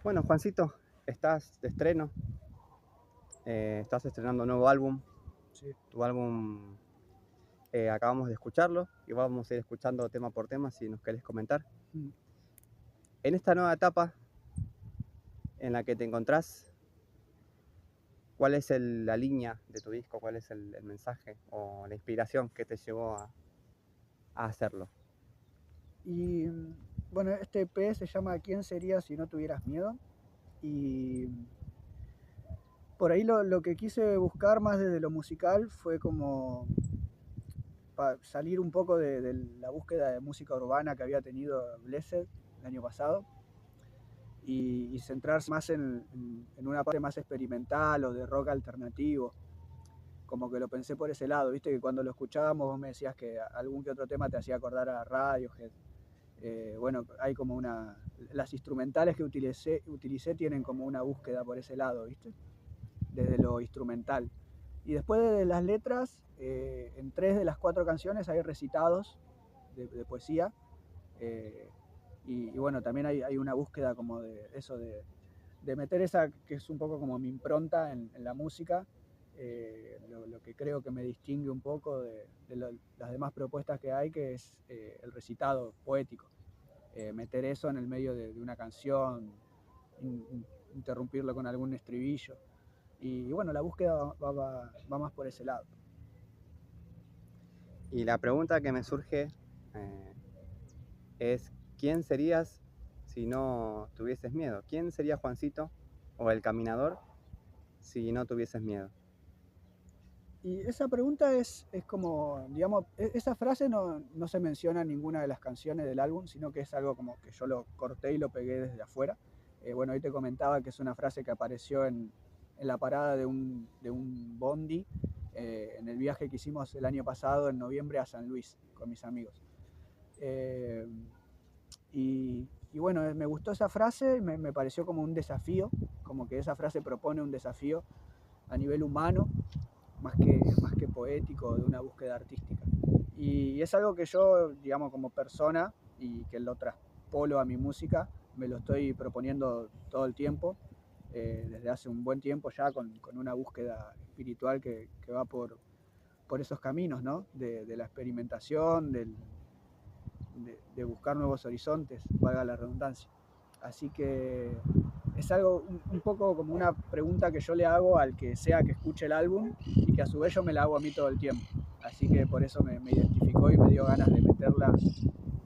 Bueno, Juancito, estás de estreno, estás estrenando un nuevo álbum. Sí. Tu álbum acabamos de escucharlo y vamos a ir escuchando tema por tema si nos querés comentar. Mm. En esta nueva etapa en la que te encontrás, ¿cuál es la línea de tu disco? ¿Cuál es el mensaje o la inspiración que te llevó a hacerlo? Y bueno, este EP se llama ¿Quién serías si no tuvieras miedo? Y por ahí lo que quise buscar más desde lo musical fue como salir un poco de la búsqueda de música urbana que había tenido Blessed el año pasado y centrarse más en una parte más experimental o de rock alternativo. Como que lo pensé por ese lado, viste que cuando lo escuchábamos vos me decías que algún que otro tema te hacía acordar a Radiohead. Bueno, hay como una... Las instrumentales que utilicé tienen como una búsqueda por ese lado, ¿viste? Desde lo instrumental. Y después de las letras, en 3 de las 4 canciones hay recitados de poesía. eh, y bueno, también hay una búsqueda como de eso, de meter esa que es un poco como mi impronta en la música, lo que creo que me distingue un poco de las demás propuestas que hay, que es el recitado poético. Meter eso en el medio de una canción, interrumpirlo con algún estribillo. Y bueno, la búsqueda va más por ese lado. Y la pregunta que me surge es, ¿quién serías si no tuvieses miedo? ¿Quién sería Juancito o el caminador si no tuvieses miedo? Y esa pregunta es como, digamos, esa frase no se menciona en ninguna de las canciones del álbum, sino que es algo como que yo lo corté y lo pegué desde afuera. Bueno, ahí te comentaba que es una frase que apareció en la parada de un bondi en el viaje que hicimos el año pasado, en noviembre, a San Luis, con mis amigos. Eh, y bueno, me gustó esa frase, me pareció como un desafío, como que esa frase propone un desafío a nivel humano, más que poético, de una búsqueda artística. Y es algo que yo, digamos, como persona, y que lo traspolo a mi música, me lo estoy proponiendo todo el tiempo, desde hace un buen tiempo ya, con una búsqueda espiritual que va por esos caminos, ¿no? De la experimentación, de buscar nuevos horizontes, valga la redundancia. Así que es algo un poco como una pregunta que yo le hago al que sea que escuche el álbum y que a su vez yo me la hago a mí todo el tiempo. Así que por eso me identificó y me dio ganas de meterla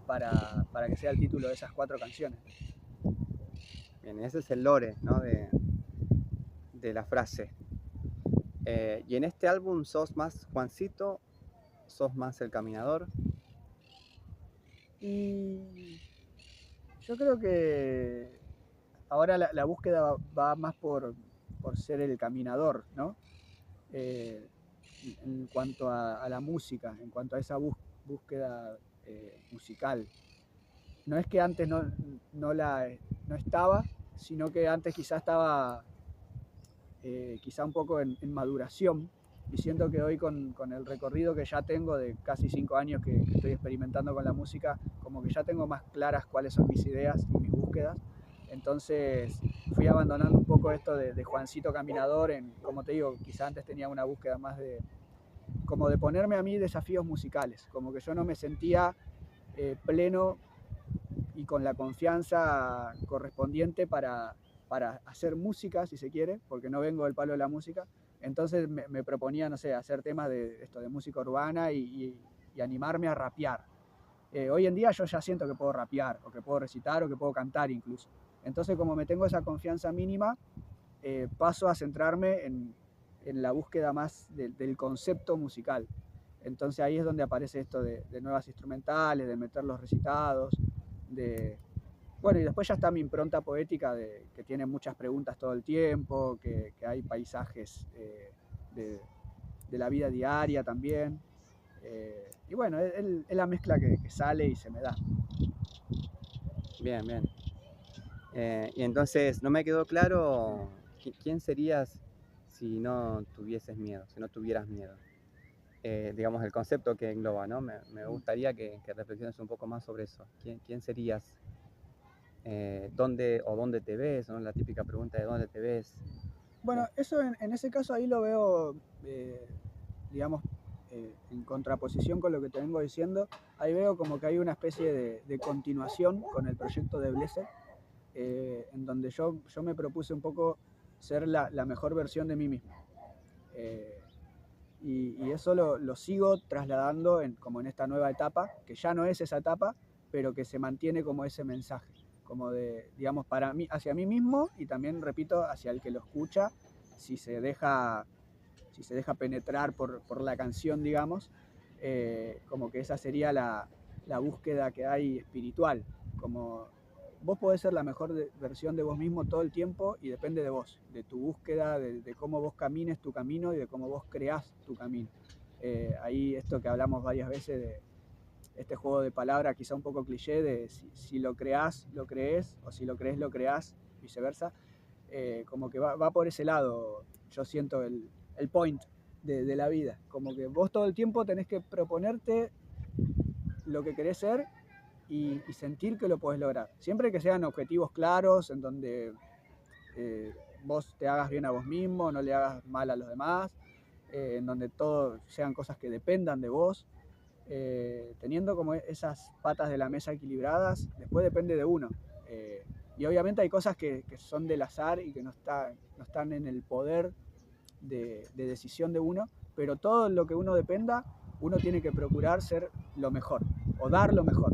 para que sea el título de esas 4 canciones. Bien, ese es el lore, ¿no? de la frase. Y en este álbum, ¿sos más Juancito? ¿Sos más el caminador? Y yo creo que ahora la búsqueda va más por ser el caminador, ¿no? Eh, en cuanto a la música, en cuanto a esa búsqueda musical. No es que antes no estaba, sino que antes quizá estaba quizá un poco en maduración. Y siento que hoy con el recorrido que ya tengo de casi 5 años que estoy experimentando con la música, como que ya tengo más claras cuáles son mis ideas y mis búsquedas. Entonces fui abandonando un poco esto de Juancito Caminador, como te digo, quizá antes tenía una búsqueda más como de ponerme a mí desafíos musicales, como que yo no me sentía pleno y con la confianza correspondiente para hacer música, si se quiere, porque no vengo del palo de la música. Entonces me proponía, no sé, hacer temas de esto, de música urbana y animarme a rapear. Hoy en día yo ya siento que puedo rapear, o que puedo recitar, o que puedo cantar incluso. Entonces, como me tengo esa confianza mínima, paso a centrarme en la búsqueda más del concepto musical. Entonces ahí es donde aparece esto de nuevas instrumentales, de meter los recitados, de... Bueno, y después ya está mi impronta poética, que tiene muchas preguntas todo el tiempo, que hay paisajes de la vida diaria también. Y bueno, es la mezcla que sale y se me da. Bien, bien. Y entonces, no me quedó claro quién serías si no tuvieses miedo, si no tuvieras miedo. Digamos, el concepto que engloba, ¿no? Me gustaría que reflexiones un poco más sobre eso. ¿Quién serías? ¿Dónde te ves? ¿No? La típica pregunta de ¿dónde te ves? Bueno, eso en ese caso ahí lo veo, digamos, en contraposición con lo que te vengo diciendo. Ahí veo como que hay una especie de continuación con el proyecto de Blessed, en donde yo me propuse un poco ser la mejor versión de mí mismo. Y eso lo sigo trasladando como en esta nueva etapa, que ya no es esa etapa, pero que se mantiene como ese mensaje, como de, digamos, para mí, hacia mí mismo y también, repito, hacia el que lo escucha, si se deja, si se deja penetrar por la canción, digamos, como que esa sería la búsqueda que hay espiritual, como vos podés ser la mejor versión de vos mismo todo el tiempo y depende de vos, de tu búsqueda, de cómo vos camines tu camino y de cómo vos creás tu camino. Ahí esto que hablamos varias veces de este juego de palabras, quizá un poco cliché, de si lo creás, lo creés, o si lo creés, lo creás, viceversa. Como que va por ese lado, yo siento el point de la vida, como que vos todo el tiempo tenés que proponerte lo que querés ser y sentir que lo podés lograr. Siempre que sean objetivos claros, en donde vos te hagas bien a vos mismo, no le hagas mal a los demás, en donde todo sean cosas que dependan de vos. Teniendo como esas patas de la mesa equilibradas, después depende de uno. Y obviamente hay cosas que son del azar y que no están en el poder de decisión de uno, pero todo lo que uno dependa, uno tiene que procurar ser lo mejor o dar lo mejor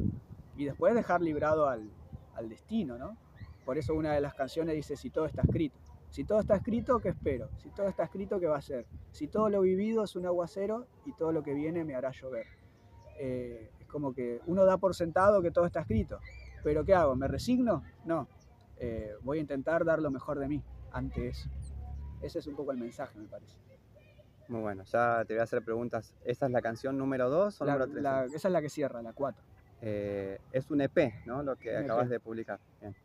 y después dejar librado al destino, ¿no? Por eso una de las canciones dice, si todo está escrito. Si todo está escrito, ¿qué espero? Si todo está escrito, ¿qué va a ser? Si todo lo vivido es un aguacero y todo lo que viene me hará llover. Es como que uno da por sentado que todo está escrito, pero ¿qué hago? ¿Me resigno? No. Voy a intentar dar lo mejor de mí ante eso. Ese es un poco el mensaje, me parece. Muy bueno, ya te voy a hacer preguntas. ¿Esa es la canción número 2 o número 3? Esa es la que cierra, la 4. Es un EP, ¿no? Lo que Un acabas EP. de publicar. Bien.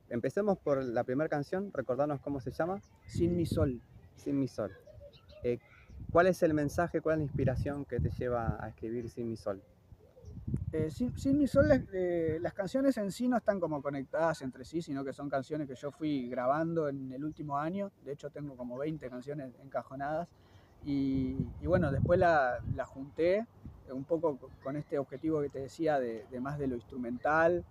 Empecemos por la primera canción, recordarnos cómo se llama. Sin mi sol. Sin mi sol. ¿Cuál es el mensaje, cuál es la inspiración que te lleva a escribir Sin mi sol? Sin mi sol, las canciones en sí no están como conectadas entre sí, sino que son canciones que yo fui grabando en el último año. De hecho, tengo como 20 canciones encajonadas. Y bueno, después la junté un poco con este objetivo que te decía de más de lo instrumental,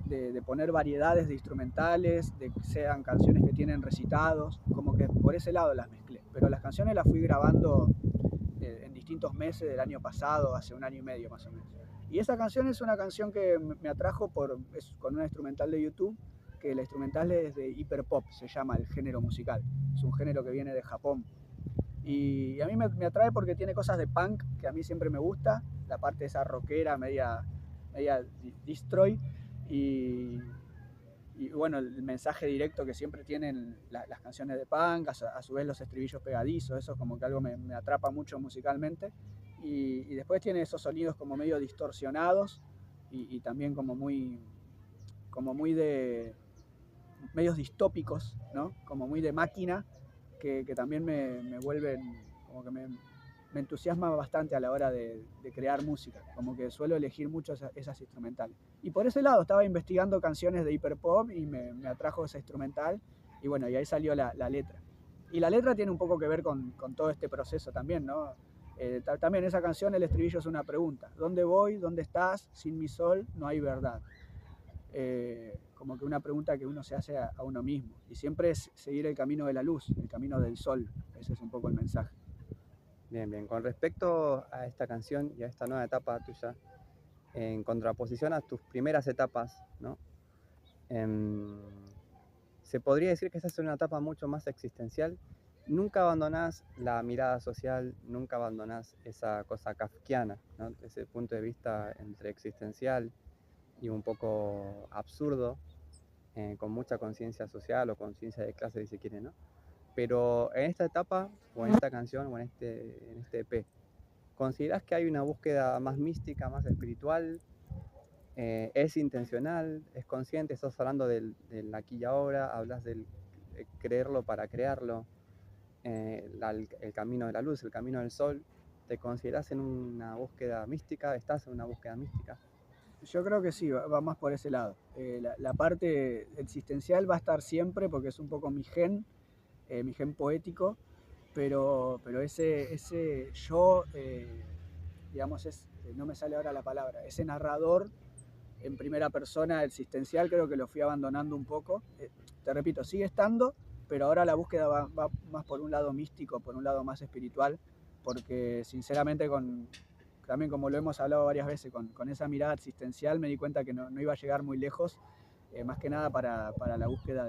de poner variedades de instrumentales, de que sean canciones que tienen recitados, como que por ese lado las mezclé. Pero las canciones las fui grabando en distintos meses del año pasado, hace un año y medio más o menos. Y esa canción es una canción que me atrajo con una instrumental de YouTube, que la instrumental es de hiperpop, se llama el género musical. Es un género que viene de Japón. Y a mí me atrae porque tiene cosas de punk que a mí siempre me gusta, la parte esa rockera, media destroy, y, y bueno, el mensaje directo que siempre tienen las canciones de punk, a su vez los estribillos pegadizos, eso como que algo me atrapa mucho musicalmente. Y después tiene esos sonidos como medio distorsionados y también como muy de medios distópicos, ¿no? Como muy de máquina, que también me vuelven, como que me entusiasma bastante a la hora de crear música, como que suelo elegir mucho esas instrumentales. Y por ese lado estaba investigando canciones de hiperpop y me atrajo esa instrumental y bueno, y ahí salió la letra. Y la letra tiene un poco que ver con todo este proceso también, ¿no? También esa canción, el estribillo es una pregunta. ¿Dónde voy? ¿Dónde estás? Sin mi sol no hay verdad. Como que una pregunta que uno se hace a uno mismo. Y siempre es seguir el camino de la luz, el camino del sol. Ese es un poco el mensaje. Bien, bien. Con respecto a esta canción y a esta nueva etapa tuya, en contraposición a tus primeras etapas, ¿no? Se podría decir que esta es una etapa mucho más existencial. Nunca abandonás la mirada social, nunca abandonás esa cosa kafkiana, ¿no? Ese punto de vista entre existencial y un poco absurdo, con mucha conciencia social o conciencia de clase, si se quiere, ¿no? Pero en esta etapa, o en esta canción, o en este EP, ¿considerás que hay una búsqueda más mística, más espiritual? ¿Es intencional? ¿Es consciente? ¿Estás hablando del aquí y ahora? ¿Hablas del creerlo para crearlo? El camino de la luz, el camino del sol. ¿Te considerás en una búsqueda mística? ¿Estás en una búsqueda mística? Yo creo que sí, va más por ese lado. La parte existencial va a estar siempre porque es un poco mi gen poético, pero ese yo, digamos, no me sale ahora la palabra, ese narrador en primera persona existencial creo que lo fui abandonando un poco. Te repito, sigue estando, pero ahora la búsqueda va más por un lado místico, por un lado más espiritual, porque sinceramente también como lo hemos hablado varias veces, con esa mirada existencial me di cuenta que no iba a llegar muy lejos, más que nada para la búsqueda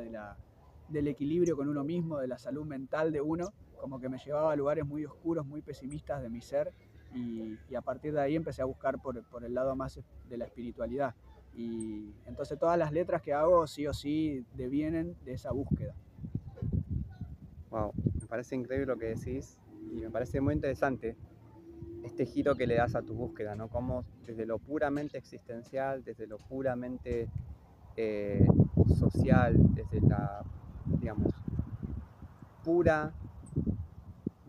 del equilibrio con uno mismo, de la salud mental de uno, como que me llevaba a lugares muy oscuros, muy pesimistas de mi ser, y a partir de ahí empecé a buscar por el lado más de la espiritualidad. Y entonces todas las letras que hago sí o sí devienen de esa búsqueda. Wow, me parece increíble lo que decís y me parece muy interesante este giro que le das a tu búsqueda, ¿no? Como desde lo puramente existencial, desde lo puramente social, desde la, digamos, pura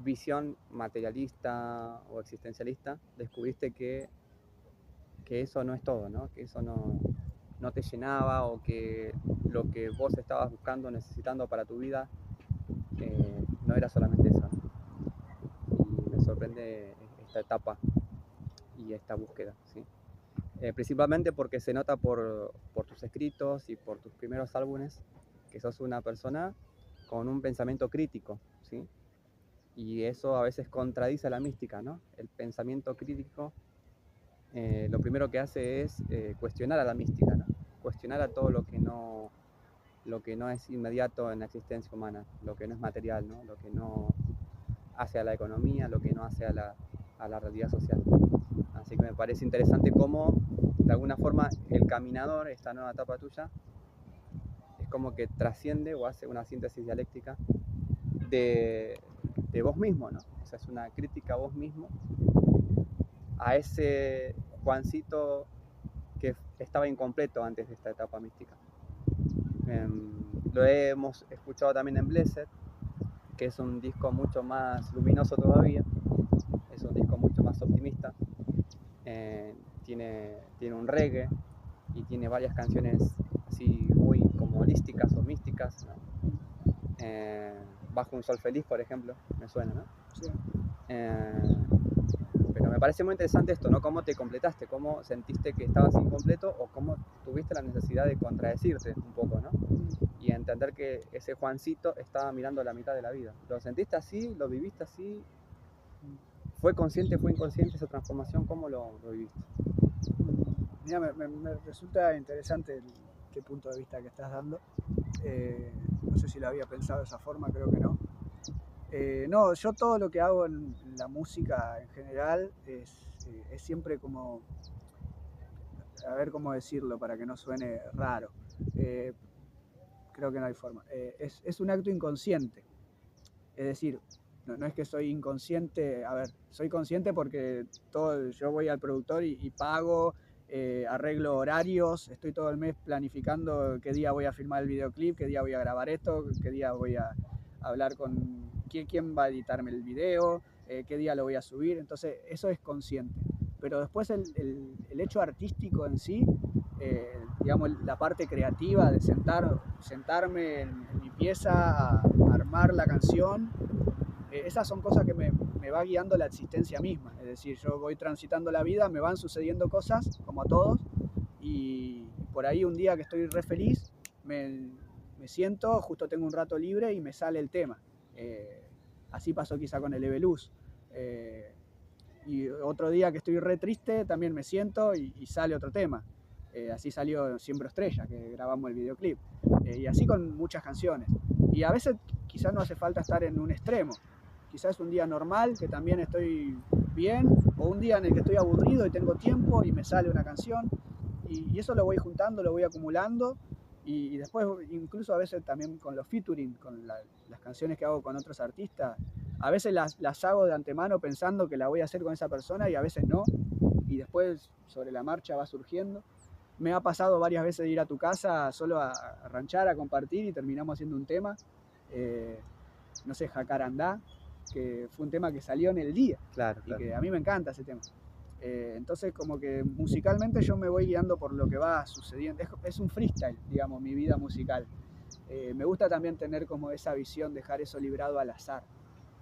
visión materialista o existencialista, descubriste que eso no es todo, ¿no? Que eso no te llenaba o que lo que vos estabas buscando, necesitando para tu vida, no era solamente eso, ¿no? Y me sorprende esta etapa y esta búsqueda, ¿sí? Principalmente porque se nota por tus escritos y por tus primeros álbumes que sos una persona con un pensamiento crítico, ¿sí? Y eso a veces contradice la mística, ¿no? El pensamiento crítico lo primero que hace es cuestionar a la mística, ¿no? Cuestionar a todo lo que no es inmediato en la existencia humana, lo que no es material, ¿no? Lo que no hace a la economía, lo que no hace a la realidad social. Así que me parece interesante cómo, de alguna forma, el caminador, esta nueva etapa tuya, es como que trasciende o hace una síntesis dialéctica de vos mismo, ¿no? O sea, es una crítica a vos mismo, a ese Juancito que estaba incompleto antes de esta etapa mística. Lo hemos escuchado también en Blessed, que es un disco mucho más luminoso todavía, es un disco mucho más optimista, tiene un reggae y tiene varias canciones así muy como holísticas o místicas, ¿no? Bajo un sol feliz, por ejemplo, me suena, ¿no? Sí. Pero me parece muy interesante esto, ¿no? Cómo te completaste, cómo sentiste que estabas incompleto o cómo tuviste la necesidad de contradecirte un poco, ¿no? Y entender que ese Juancito estaba mirando la mitad de la vida. ¿Lo sentiste así? ¿Lo viviste así? ¿Fue consciente, fue inconsciente esa transformación? ¿Cómo lo viviste? Mira, me resulta interesante qué punto de vista que estás dando. No sé si lo había pensado de esa forma, creo que no. No, yo todo lo que hago en la música en general es siempre como, a ver cómo decirlo para que no suene raro. Eh, Creo que no hay forma. Es un acto inconsciente. Es decir, no es que soy inconsciente, a ver, soy consciente porque yo voy al productor y pago, arreglo horarios, estoy todo el mes planificando qué día voy a filmar el videoclip, qué día voy a grabar esto, qué día voy a hablar con quién va a editarme el video, qué día lo voy a subir, entonces eso es consciente. Pero después el hecho artístico en sí, digamos, la parte creativa de sentarme en mi pieza a armar la canción, esas son cosas que me va guiando la existencia misma. Es decir, yo voy transitando la vida, me van sucediendo cosas, como a todos, y por ahí un día que estoy re feliz, me siento, justo tengo un rato libre y me sale el tema. Así pasó quizá con el Eveluz. Y otro día que estoy re triste, también me siento y sale otro tema. Así salió Siembro Estrella, que grabamos el videoclip. Y así con muchas canciones. Y a veces quizás no hace falta estar en un extremo. Quizás es un día normal, que también estoy bien, o un día en el que estoy aburrido y tengo tiempo y me sale una canción. Y eso lo voy juntando, lo voy acumulando. Y después, incluso a veces también con los featuring, con las canciones que hago con otros artistas, a veces las hago de antemano pensando que la voy a hacer con esa persona y a veces no. Y después sobre la marcha va surgiendo. Me ha pasado varias veces de ir a tu casa solo a ranchar, a compartir y terminamos haciendo un tema. No sé, Jacarandá, que fue un tema que salió en el día. Claro, Y claro. que a mí me encanta ese tema. Entonces como que musicalmente yo me voy guiando por lo que va sucediendo. Es un freestyle, digamos, mi vida musical. Me gusta también tener como esa visión, dejar eso librado al azar,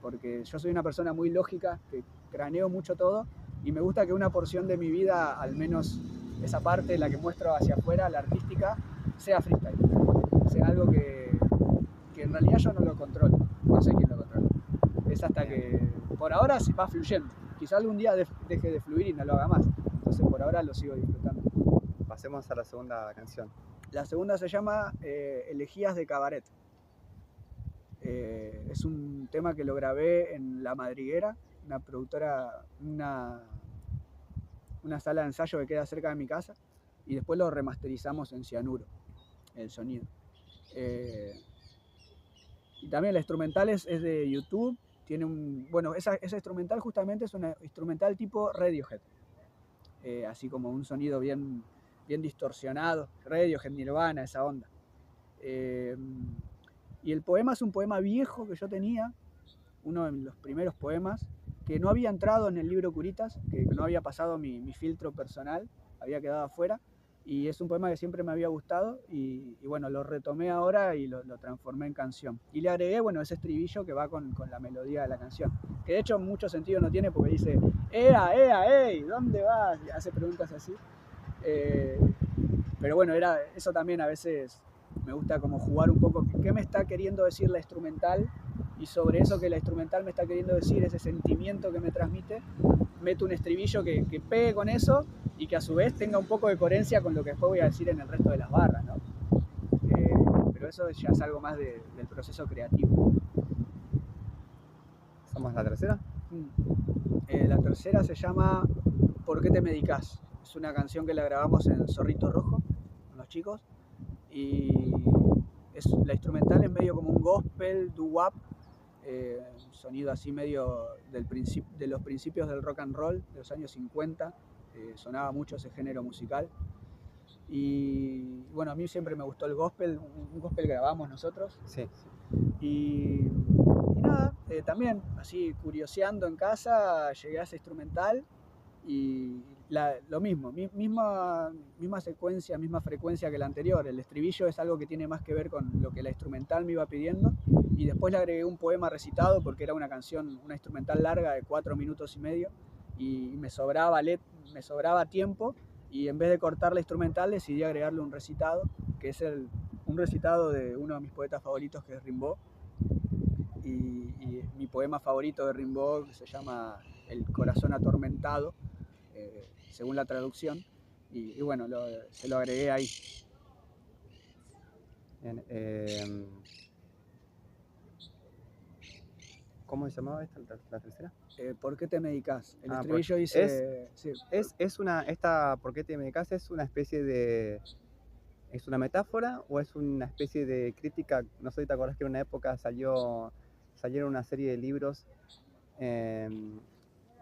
porque yo soy una persona muy lógica, que craneo mucho todo, y me gusta que una porción de mi vida, al menos esa parte, la que muestro hacia afuera, la artística, sea freestyle, sea algo que en realidad yo no lo controlo, no sé quién lo controla. Es hasta que, por ahora se va fluyendo. Quizá algún día deje de fluir y no lo haga más. Entonces por ahora lo sigo disfrutando. Pasemos a la segunda canción. La segunda se llama Elegías de Cabaret. Es un tema que lo grabé en La Madriguera, una productora, una sala de ensayo que queda cerca de mi casa, y después lo remasterizamos en cianuro, el sonido. Y también la instrumental es de YouTube. Tiene esa instrumental justamente es una instrumental tipo Radiohead. Así como un sonido bien distorsionado. Radiohead, Nirvana, esa onda. Y el poema es un poema viejo que yo tenía, uno de los primeros poemas, que no había entrado en el libro Curitas, que no había pasado mi filtro personal, había quedado afuera. Y es un poema que siempre me había gustado y bueno, lo retomé ahora y lo transformé en canción. Y le agregué, bueno, ese estribillo que va con la melodía de la canción. Que de hecho mucho sentido no tiene porque dice, ¡Ea, ea, ey! ¿Dónde vas? Y hace preguntas así. Pero bueno, eso también a veces me gusta como jugar un poco. ¿Qué me está queriendo decir la instrumental? Y sobre eso que la instrumental me está queriendo decir, ese sentimiento que me transmite, meto un estribillo que pegue con eso y que a su vez tenga un poco de coherencia con lo que después voy a decir en el resto de las barras, ¿no? Pero eso ya es algo más del proceso creativo. ¿Somos la tercera? La tercera se llama ¿Por qué te medicás? Es una canción que la grabamos en Zorrito Rojo con los chicos y la instrumental es medio como un gospel, doo-wop, sonido así medio de los principios del rock and roll de los años 50. Sonaba mucho ese género musical. Y bueno, a mí siempre me gustó el gospel, un gospel grabamos nosotros. Sí. Y nada, también así curioseando en casa, llegué a ese instrumental y lo mismo, misma secuencia, misma frecuencia que la anterior. El estribillo es algo que tiene más que ver con lo que la instrumental me iba pidiendo y después le agregué un poema recitado porque era una canción, una instrumental larga de 4 minutos y medio y me sobraba tiempo y en vez de cortar la instrumental decidí agregarle un recitado, que es un recitado de uno de mis poetas favoritos, que es Rimbaud, y mi poema favorito de Rimbaud se llama El corazón atormentado, según la traducción, y bueno, se lo agregué ahí. Bien, ¿cómo se llamaba la tercera? ¿Por qué te medicás? El estribillo dice... ¿Por qué te medicás es una especie de... ¿Es una metáfora o es una especie de crítica? No sé si te acordás que en una época salieron una serie de libros,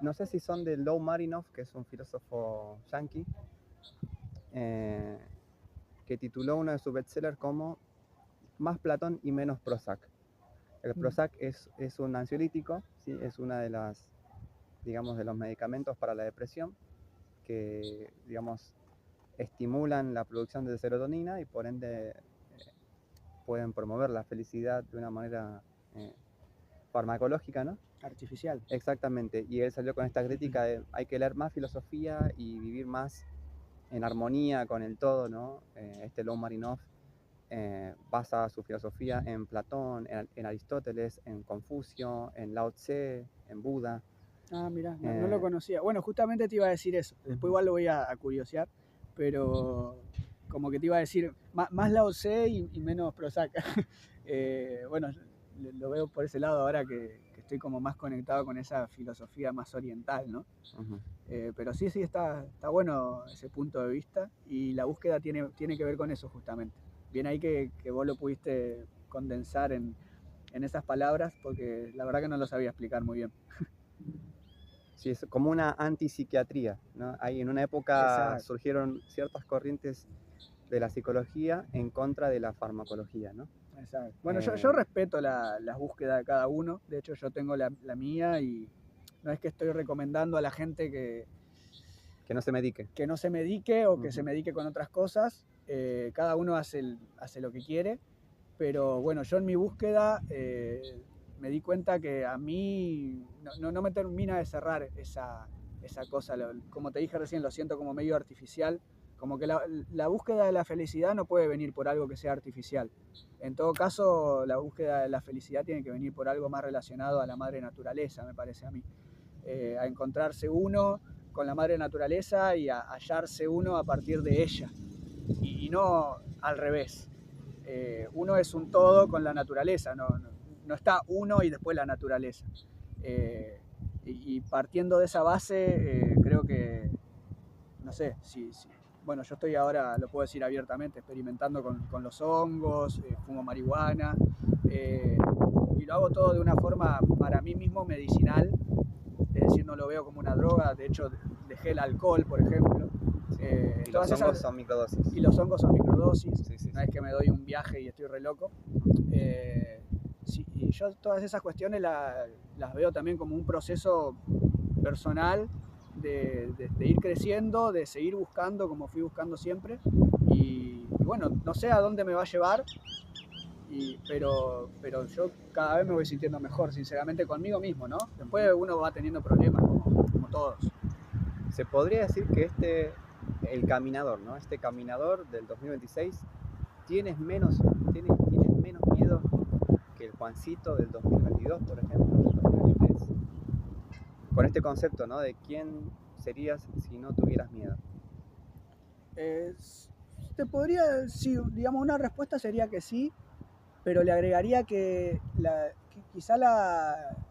no sé si son de Lou Marinoff, que es un filósofo yanqui, que tituló uno de sus bestsellers como Más Platón y menos Prozac. El Prozac es un ansiolítico, ¿sí? Es una de las, digamos, de los medicamentos para la depresión que, digamos, estimulan la producción de serotonina y por ende pueden promover la felicidad de una manera farmacológica, ¿no? Artificial. Exactamente, y él salió con esta crítica de hay que leer más filosofía y vivir más en armonía con el todo, ¿no? Lou Marinoff basa su filosofía en Platón, en Aristóteles, en Confucio, en Lao Tse, en Buda. Ah, mira, no lo conocía. Bueno, justamente te iba a decir eso. Después igual lo voy a curiosear, pero como que te iba a decir más Lao Tse y menos Prozac. Bueno, lo veo por ese lado ahora que estoy como más conectado con esa filosofía más oriental, ¿no? Pero sí, está bueno ese punto de vista y la búsqueda tiene que ver con eso justamente. Bien ahí que vos lo pudiste condensar en esas palabras porque la verdad que no lo sabía explicar muy bien. Sí, es como una antipsiquiatría, ¿no? Ahí en una época surgieron ciertas corrientes de la psicología en contra de la farmacología, ¿no? Exacto. Bueno, yo respeto la búsqueda de cada uno, de hecho yo tengo la mía y no es que estoy recomendando a la gente que Que no se medique. Que no se medique o que se medique con otras cosas. Cada uno hace lo que quiere, pero bueno, yo en mi búsqueda me di cuenta que a mí no me termina de cerrar esa cosa. Como te dije recién, lo siento como medio artificial, como que la búsqueda de la felicidad no puede venir por algo que sea artificial. En todo caso, la búsqueda de la felicidad tiene que venir por algo más relacionado a la madre naturaleza, me parece a mí. A encontrarse uno con la madre naturaleza y a hallarse uno a partir de ella, y no al revés. Uno es un todo con la naturaleza, no está uno y después la naturaleza. Y partiendo de esa base, creo que, no sé, bueno, yo estoy ahora, lo puedo decir abiertamente, experimentando con los hongos, fumo marihuana, y lo hago todo de una forma para mí mismo medicinal, es decir, no lo veo como una droga. De hecho, dejé el alcohol, por ejemplo. Y los hongos son microdosis. Y los hongos son microdosis. Sí. No es que me doy un viaje y estoy re loco. Sí, y yo todas esas cuestiones las veo también como un proceso personal de ir creciendo, de seguir buscando como fui buscando siempre. Y bueno, no sé a dónde me va a llevar, pero yo cada vez me voy sintiendo mejor, sinceramente, conmigo mismo, ¿no? Después uno va teniendo problemas, como todos. Se podría decir que el caminador, ¿no? Este caminador del 2026 tienes menos miedo que el Juancito del 2022, por ejemplo, del 2023. Con este concepto, ¿no? De quién serías si no tuvieras miedo. Te podría, sí, digamos, una respuesta sería que sí, pero le agregaría que quizá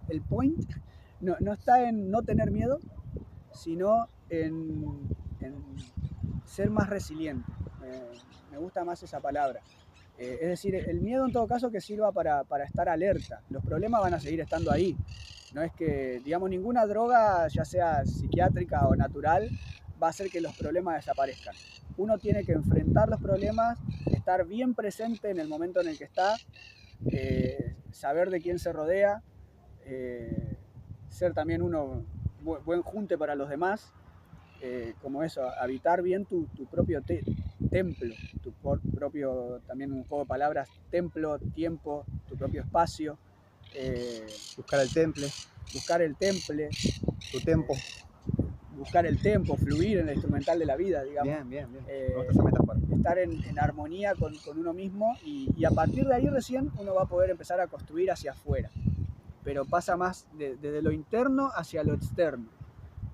el point no está en no tener miedo, sino en ser más resiliente. Me gusta más esa palabra. Es decir, el miedo en todo caso que sirva para estar alerta. Los problemas van a seguir estando ahí. No es que, digamos, ninguna droga, ya sea psiquiátrica o natural, va a hacer que los problemas desaparezcan. Uno tiene que enfrentar los problemas, estar bien presente en el momento en el que está, saber de quién se rodea, ser también uno buen junte para los demás, como eso, habitar bien tu propio templo, tu propio, también un juego de palabras, templo, tiempo, tu propio espacio. Buscar el temple. Buscar el temple. Tu tempo. Buscar el tempo, fluir en el instrumental de la vida, digamos. Bien. Me gusta esa metáfora. Estar en armonía con uno mismo, y a partir de ahí recién uno va a poder empezar a construir hacia afuera. Pero pasa más desde lo interno hacia lo externo.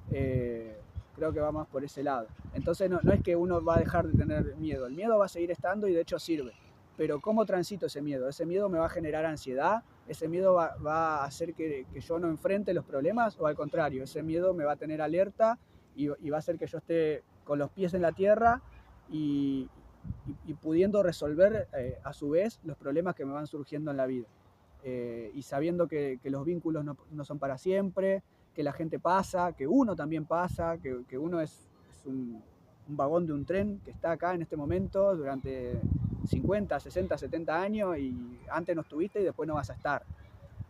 Creo que va más por ese lado. Entonces no es que uno va a dejar de tener miedo. El miedo va a seguir estando y de hecho sirve. Pero ¿cómo transito ese miedo? Ese miedo me va a generar ansiedad, ese miedo va a hacer que yo no enfrente los problemas, o al contrario, ese miedo me va a tener alerta y va a hacer que yo esté con los pies en la tierra y pudiendo resolver a su vez los problemas que me van surgiendo en la vida. Y sabiendo que los vínculos no son para siempre, que la gente pasa, que uno también pasa, que uno es un vagón de un tren que está acá en este momento durante 50, 60, 70 años, y antes no estuviste y después no vas a estar.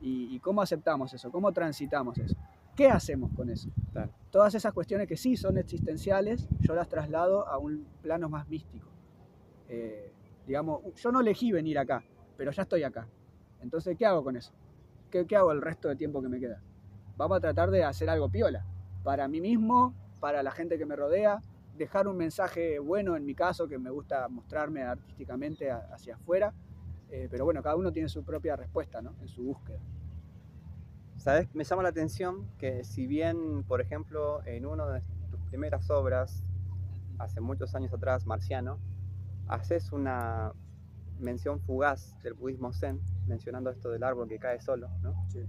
¿Y cómo aceptamos eso? ¿Cómo transitamos eso? ¿Qué hacemos con eso? Claro. Todas esas cuestiones que sí son existenciales, yo las traslado a un plano más místico. Digamos, yo no elegí venir acá, pero ya estoy acá. Entonces, ¿qué hago con eso? ¿Qué hago el resto del tiempo que me queda? Vamos a tratar de hacer algo piola, para mí mismo, para la gente que me rodea, dejar un mensaje bueno, en mi caso, que me gusta mostrarme artísticamente hacia afuera, pero bueno, cada uno tiene su propia respuesta, ¿no? En su búsqueda. ¿Sabes? Me llama la atención que si bien, por ejemplo, en una de tus primeras obras, hace muchos años atrás, Marciano, haces una mención fugaz del budismo zen, mencionando esto del árbol que cae solo, ¿no? Sí.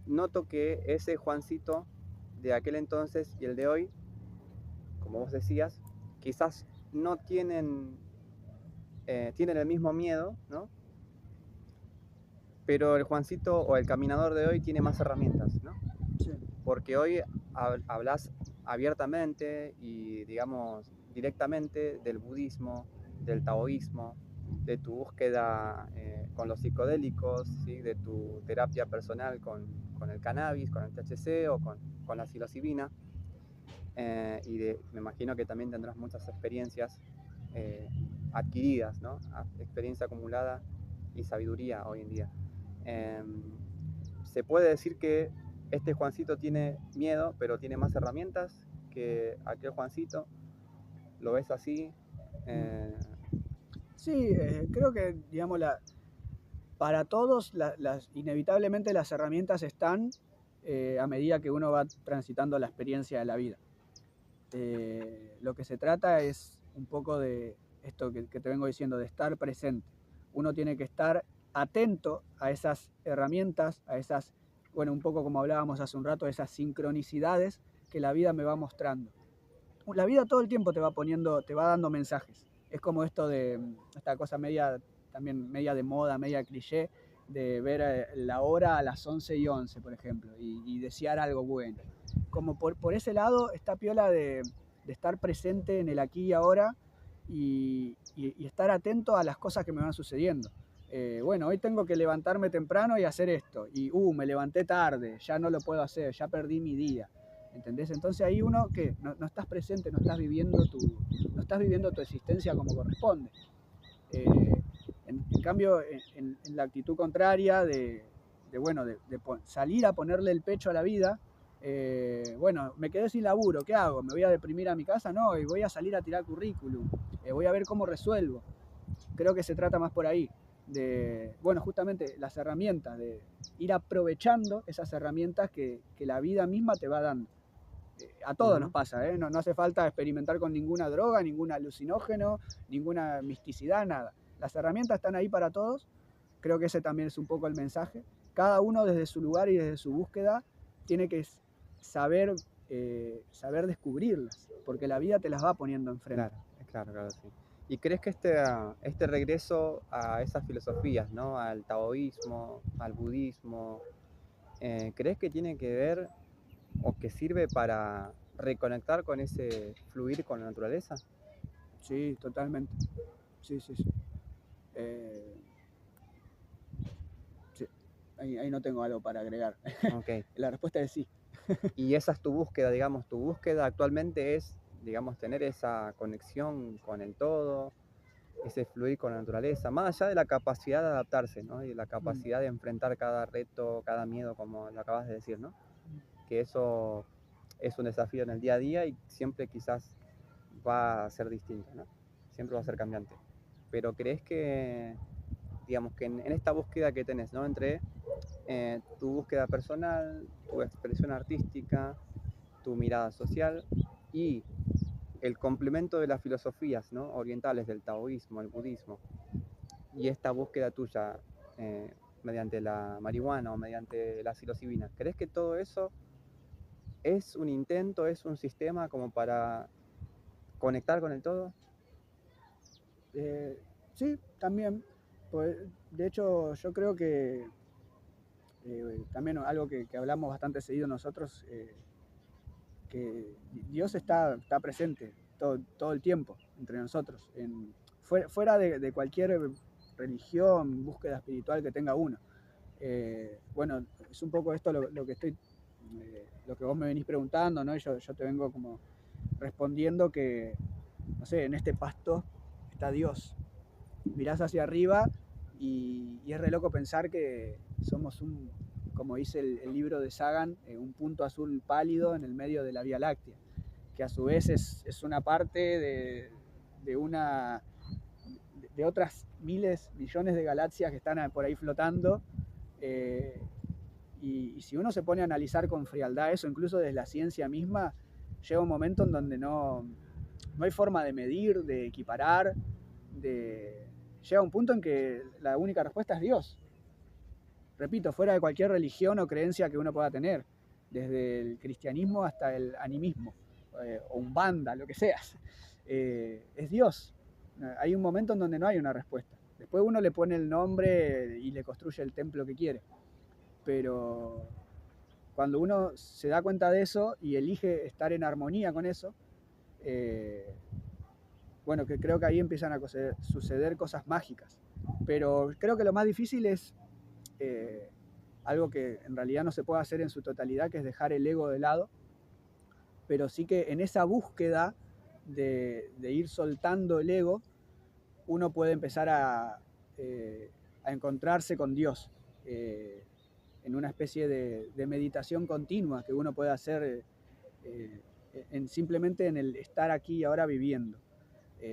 Noto que ese Juancito de aquel entonces y el de hoy, como vos decías, quizás no tienen el mismo miedo, ¿no? Pero el Juancito o el caminador de hoy tiene más herramientas, ¿no? Sí. Porque hoy hablas abiertamente y, digamos, directamente del budismo, del taoísmo, de tu búsqueda con los psicodélicos, ¿sí? De tu terapia personal con con el cannabis, con el THC o con la psilocibina. Me imagino que también tendrás muchas experiencias adquiridas, ¿no? Experiencia acumulada y sabiduría hoy en día. Se puede decir que este Juancito tiene miedo, pero tiene más herramientas que aquel Juancito. ¿Lo ves así? Sí, creo que, digamos, para todos inevitablemente las herramientas están a medida que uno va transitando la experiencia de la vida. Lo que se trata es un poco de esto que te vengo diciendo, de estar presente. Uno tiene que estar atento a esas herramientas, a esas, bueno, un poco como hablábamos hace un rato, esas sincronicidades que la vida me va mostrando. La vida todo el tiempo te va poniendo, te va dando mensajes. Es como esto de esta cosa media, también media de moda, media cliché, de ver la hora a las 11:11, por ejemplo, y desear algo bueno. Como por ese lado está piola de estar presente en el aquí y ahora y estar atento a las cosas que me van sucediendo. Bueno, hoy tengo que levantarme temprano y hacer esto. Y me levanté tarde, ya no lo puedo hacer, ya perdí mi día. ¿Entendés? Entonces ahí uno que no estás presente, no estás viviendo tu existencia como corresponde. En cambio, en la actitud contraria de salir a ponerle el pecho a la vida, bueno, me quedé sin laburo, ¿qué hago? ¿Me voy a deprimir a mi casa? No, y voy a salir a tirar currículum, voy a ver cómo resuelvo. Creo que se trata más por ahí, de, bueno, justamente las herramientas, de ir aprovechando esas herramientas que la vida misma te va dando. A todos nos pasa, ¿eh? No hace falta experimentar con ninguna droga, ningún alucinógeno, ninguna misticidad, nada. Las herramientas están ahí para todos. Creo que ese también es un poco el mensaje. Cada uno desde su lugar y desde su búsqueda tiene que saber descubrirlas, porque la vida te las va poniendo enfrente. Claro, sí. ¿Y crees que este regreso a esas filosofías, ¿no? Al taoísmo, al budismo, crees que tiene que ver o que sirve para reconectar con ese fluir con la naturaleza? Sí, totalmente. Sí. Sí. Ahí no tengo algo para agregar. Okay. La respuesta es sí. Y esa es tu búsqueda, digamos, tu búsqueda actualmente es, digamos, tener esa conexión con el todo, ese fluir con la naturaleza, más allá de la capacidad de adaptarse, ¿no? Y la capacidad de enfrentar cada reto, cada miedo, como lo acabas de decir, ¿no? Que eso es un desafío en el día a día y siempre quizás va a ser distinto, ¿no? Siempre va a ser cambiante. Pero crees que, digamos, que en esta búsqueda que tenés, ¿no? Entre tu búsqueda personal, tu expresión artística, tu mirada social y el complemento de las filosofías, ¿no? Orientales, del taoísmo, el budismo, y esta búsqueda tuya mediante la marihuana o mediante la psilocibina, ¿crees que todo eso es un intento, es un sistema como para conectar con el todo? Sí, también. Pues, de hecho, yo creo que también algo que hablamos bastante seguido nosotros, que Dios está presente todo el tiempo entre nosotros, fuera de cualquier religión, búsqueda espiritual que tenga uno. Bueno, es un poco esto lo que vos me venís preguntando, ¿no? Y yo te vengo como respondiendo que, no sé, en este pasto está Dios. Mirás hacia arriba y es re loco pensar que somos como dice el libro de Sagan, un punto azul pálido en el medio de la Vía Láctea, que a su vez es una parte de otras miles, millones de galaxias que están por ahí flotando. Y si uno se pone a analizar con frialdad eso, incluso desde la ciencia misma, llega un momento en donde no hay forma de medir, de equiparar, llega un punto en que la única respuesta es Dios. Repito, fuera de cualquier religión o creencia que uno pueda tener, desde el cristianismo hasta el animismo, o Umbanda, lo que seas, es Dios. Hay un momento en donde no hay una respuesta. Después uno le pone el nombre y le construye el templo que quiere. Pero cuando uno se da cuenta de eso y elige estar en armonía con eso, bueno, que creo que ahí empiezan a suceder cosas mágicas. Pero creo que lo más difícil es algo que en realidad no se puede hacer en su totalidad, que es dejar el ego de lado, pero sí que en esa búsqueda de ir soltando el ego, uno puede empezar a encontrarse con Dios en una especie de meditación continua que uno puede hacer simplemente en el estar aquí y ahora viviendo.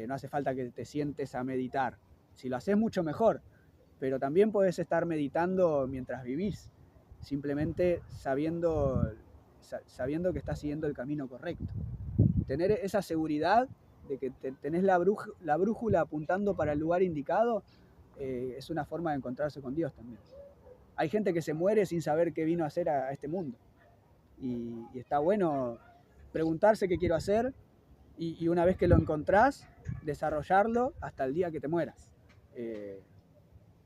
No hace falta que te sientes a meditar. Si lo haces mucho mejor, pero también puedes estar meditando mientras vivís, simplemente sabiendo que estás siguiendo el camino correcto. Tener esa seguridad de que tenés la brújula apuntando para el lugar indicado es una forma de encontrarse con Dios también. Hay gente que se muere sin saber qué vino a hacer a este mundo. Y está bueno preguntarse qué quiero hacer y una vez que lo encontrás, desarrollarlo hasta el día que te mueras.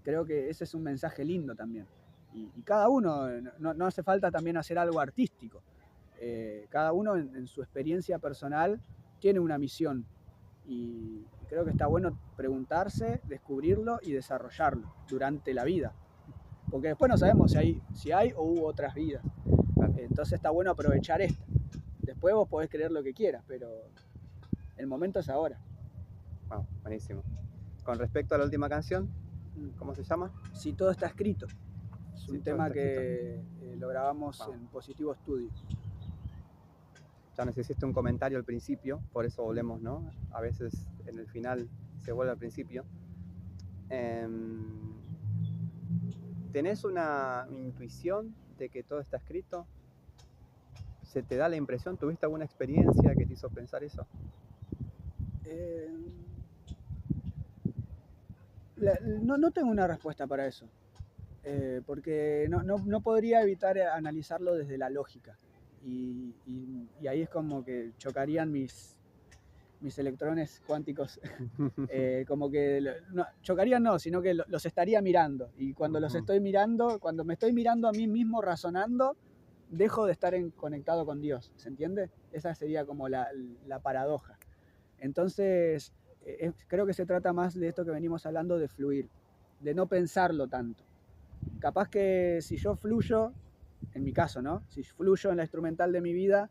Creo que ese es un mensaje lindo también. Y cada uno, no hace falta también hacer algo artístico. Cada uno en su experiencia personal tiene una misión. Y creo que está bueno preguntarse, descubrirlo y desarrollarlo durante la vida. Porque después no sabemos si hay o hubo otras vidas. Entonces está bueno aprovechar esta. Después vos podés creer lo que quieras, pero el momento es ahora. Wow, buenísimo. Con respecto a la última canción, ¿cómo se llama? Si todo está escrito. Es un tema que lo grabamos wow. en Positivo Studio. Ya nos hiciste un comentario al principio, por eso volvemos, ¿no? A veces en el final se vuelve al principio. ¿Tenés una intuición de que todo está escrito? ¿Se te da la impresión? ¿Tuviste alguna experiencia que te hizo pensar eso? No tengo una respuesta para eso, porque no podría evitar analizarlo desde la lógica. Y ahí es como que chocarían mis electrones cuánticos, como que chocarían no, sino que los estaría mirando. Y cuando los estoy mirando, cuando me estoy mirando a mí mismo razonando, dejo de estar conectado con Dios, ¿se entiende? Esa sería como la paradoja. Entonces, creo que se trata más de esto que venimos hablando, de fluir, de no pensarlo tanto. Capaz que si yo fluyo, en mi caso, ¿no? Si fluyo en la instrumental de mi vida,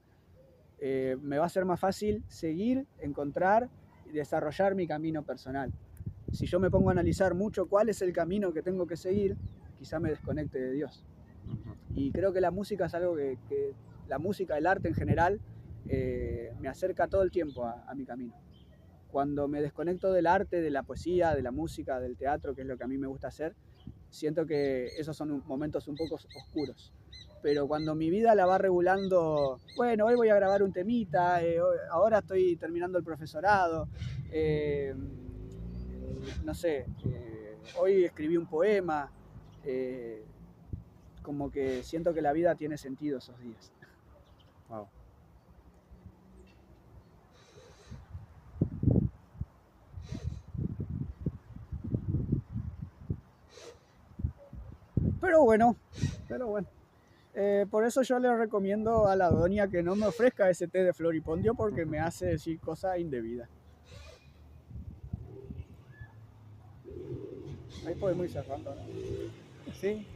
me va a ser más fácil seguir, encontrar y desarrollar mi camino personal. Si yo me pongo a analizar mucho cuál es el camino que tengo que seguir, quizá me desconecte de Dios. Y creo que la música es algo que la música, el arte en general, me acerca todo el tiempo a mi camino. Cuando me desconecto del arte, de la poesía, de la música, del teatro, que es lo que a mí me gusta hacer, siento que esos son momentos un poco oscuros. Pero cuando mi vida la va regulando, bueno, hoy voy a grabar un temita, ahora estoy terminando el profesorado, no sé, hoy escribí un poema, como que siento que la vida tiene sentido esos días. Wow. Pero bueno. Por eso yo le recomiendo a la doña que no me ofrezca ese té de floripondio porque me hace decir cosas indebidas. Ahí podemos ir cerrando, ¿no? Sí.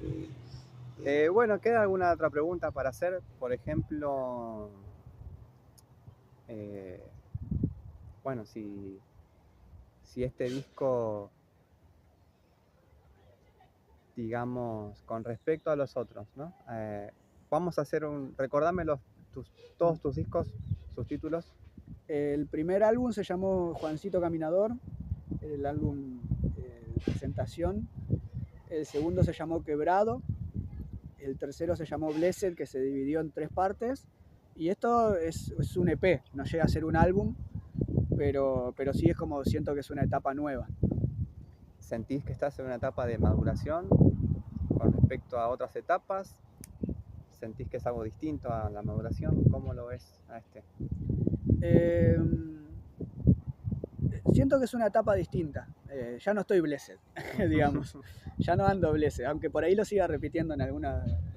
Bueno, ¿queda alguna otra pregunta para hacer? Por ejemplo, bueno, si este disco, digamos, con respecto a los otros, ¿no? Vamos a hacer recordame todos tus discos, sus títulos. El primer álbum se llamó Juancito Caminador, el álbum de presentación. El segundo se llamó Quebrado. El tercero se llamó Blessed, que se dividió en 3 partes. Y esto es un EP, no llega a ser un álbum, pero sí es como siento que es una etapa nueva. ¿Sentís que estás en una etapa de maduración con respecto a otras etapas? ¿Sentís que es algo distinto a la maduración? ¿Cómo lo ves a este? Siento que es una etapa distinta. Ya no estoy blessed, digamos. Ya no ando blessed, aunque por ahí lo siga repitiendo en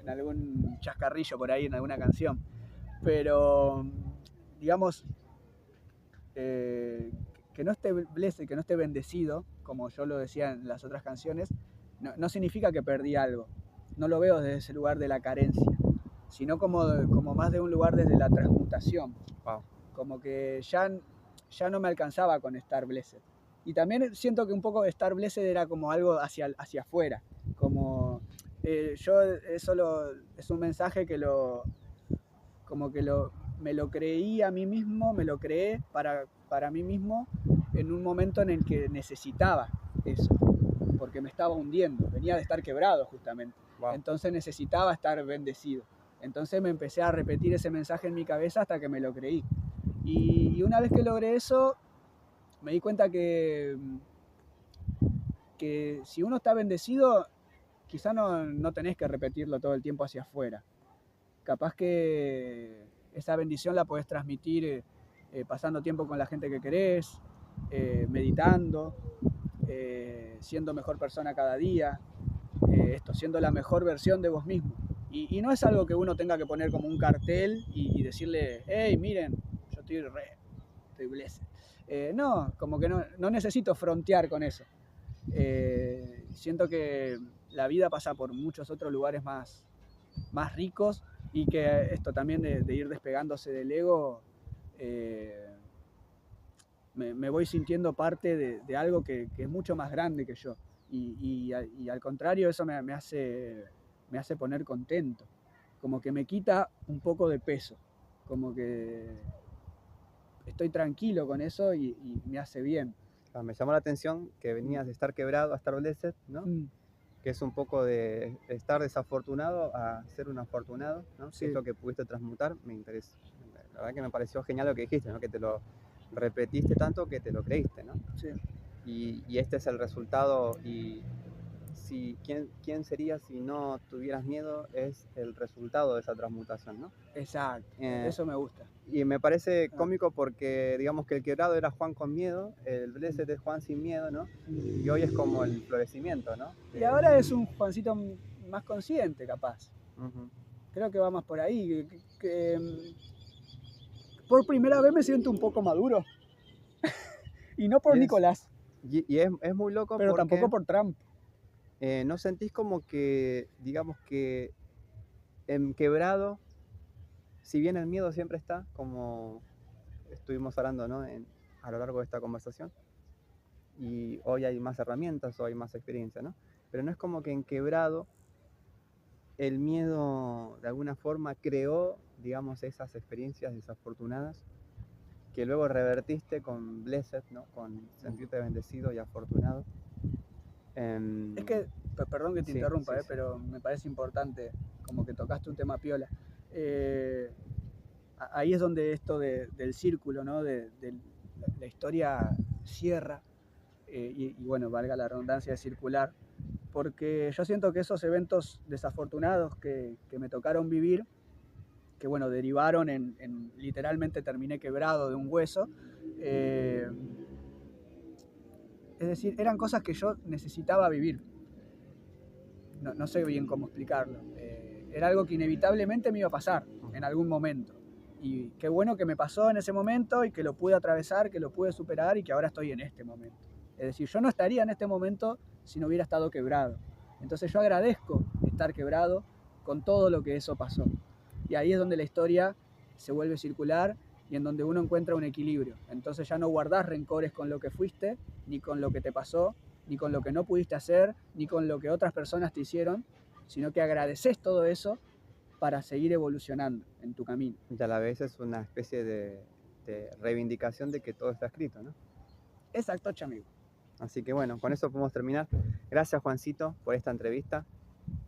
algún chascarrillo por ahí, en alguna canción. Pero, digamos, que no esté blessed, que no esté bendecido, como yo lo decía en las otras canciones, no significa que perdí algo. no lo veo desde ese lugar de la carencia, sino como más de un lugar desde la transmutación. Wow. Como que ya no me alcanzaba con estar blessed. Y también siento que un poco estar blessed era como algo hacia afuera. Como yo es un mensaje que me lo creí a mí mismo, me lo creé para mí mismo en un momento en el que necesitaba eso, porque me estaba hundiendo, venía de estar quebrado justamente. Wow. Entonces necesitaba estar bendecido. Entonces me empecé a repetir ese mensaje en mi cabeza hasta que me lo creí. Y una vez que logré eso, me di cuenta que si uno está bendecido, quizá no tenés que repetirlo todo el tiempo hacia afuera. Capaz que esa bendición la podés transmitir pasando tiempo con la gente que querés, meditando, siendo mejor persona cada día, siendo la mejor versión de vos mismo. Y no es algo que uno tenga que poner como un cartel y decirle, hey, miren, yo estoy blessed. No, como que no necesito frontear con eso. Siento que la vida pasa por muchos otros lugares más ricos y que esto también de ir despegándose del ego, me voy sintiendo parte de algo que es mucho más grande que yo. Y al contrario, eso me hace poner contento. Como que me quita un poco de peso. Como que estoy tranquilo con eso y me hace bien. Me llamó la atención que venías de estar quebrado a estar blessed, ¿no? Que es un poco de estar desafortunado a ser un afortunado, ¿no? Sí. Es lo que pudiste transmutar, me interesa. La verdad que me pareció genial lo que dijiste, ¿no? Que te lo repetiste tanto que te lo creíste, ¿no? Sí. Y este es el resultado. Y ¿quién sería si no tuvieras miedo? Es el resultado de esa transmutación, ¿no? Exacto, eso me gusta. Y me parece cómico porque digamos que el quebrado era Juan con miedo, el blessed es Juan sin miedo, ¿no? Y hoy es como el florecimiento, ¿no? Y ahora es un Juancito más consciente, capaz. Uh-huh. Creo que va más por ahí. Por primera vez me siento un poco maduro. Y no por Nicolás. Y es muy loco, pero porque tampoco por Trump. ¿No sentís como que, digamos que en quebrado, si bien el miedo siempre está, como estuvimos hablando, ¿no? A lo largo de esta conversación, y hoy hay más herramientas, hoy hay más experiencia, ¿no? Pero no es como que en quebrado el miedo de alguna forma creó, digamos, esas experiencias desafortunadas que luego revertiste con blessed, ¿no? Con sentirte bendecido y afortunado. Es que, perdón que te interrumpa, sí. Pero me parece importante, como que tocaste un tema piola. Ahí es donde esto del círculo, ¿no? De la historia cierra, y bueno, valga la redundancia de circular, porque yo siento que esos eventos desafortunados que me tocaron vivir, que bueno, derivaron en literalmente terminé quebrado de un hueso, es decir, eran cosas que yo necesitaba vivir. No sé bien cómo explicarlo. Era algo que inevitablemente me iba a pasar en algún momento. Y qué bueno que me pasó en ese momento y que lo pude atravesar, que lo pude superar y que ahora estoy en este momento. Es decir, yo no estaría en este momento si no hubiera estado quebrado. Entonces yo agradezco estar quebrado con todo lo que eso pasó. Y ahí es donde la historia se vuelve circular y en donde uno encuentra un equilibrio. Entonces ya no guardás rencores con lo que fuiste, ni con lo que te pasó, ni con lo que no pudiste hacer, ni con lo que otras personas te hicieron, sino que agradeces todo eso para seguir evolucionando en tu camino. Y a la vez es una especie de reivindicación de que todo está escrito, ¿no? Exacto, amigo. Así que bueno, con eso podemos terminar. Gracias, Juancito, por esta entrevista.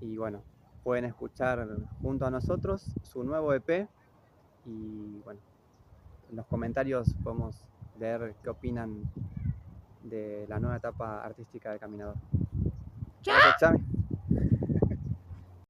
Y bueno, pueden escuchar junto a nosotros su nuevo EP. Y bueno, en los comentarios podemos leer qué opinan de la nueva etapa artística de Caminador. Gracias, Chami.